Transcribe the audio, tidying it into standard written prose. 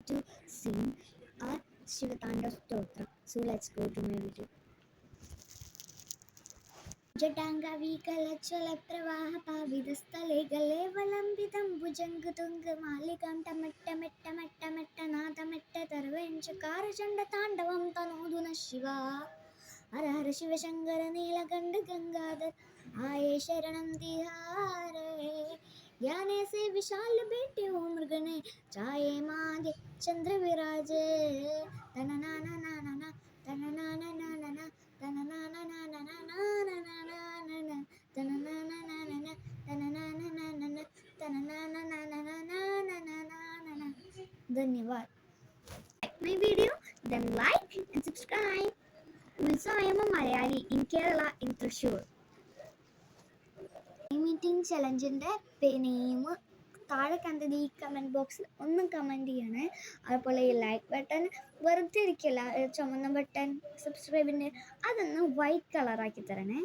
to sing a Shivatandav Stotra. So let's go to my video. जटाङ्गवीकलज्ज्वलप्रवाहपावितस्थले गलेवलम्बितं भुजङ्गतुङ्गमालिकां टमट्टमट्टमट्टमट्टनादमट्टतर्वेञ्चकारचण्डताण्डवं तनोतु नः शिवा हर हर शिव शङ्कर नीलकण्ठगङ्गाधर आये शरणं तिहारे ज्ञाने से विशाल बेटे हो मृगने चाये मागे चंद्र विराजे तनना ना ना ना ना तनना ना ना ना ना तनना ना ना ना ना ना तनना ना ना ना ना तनना ना ना ना ना तनना ना ना ना ना ना. धन्यवाद. Like my video, then like and subscribe. Also, I am a Malayali in Kerala in Thrissur. Meeting ചലഞ്ചിൻ്റെ നെയിം താഴെ കണ്ടത് ഈ കമൻറ്റ് ബോക്സിൽ ഒന്ന് കമൻറ്റ് ചെയ്യണേ. അതുപോലെ ഈ ലൈക്ക് ബട്ടൺ വെറുതെ ഇരിക്കില്ല, ചുമന്ന ബട്ടൺ സബ്സ്ക്രൈബിൻ്റെ അതൊന്ന് വൈറ്റ് കളറാക്കി തരണേ.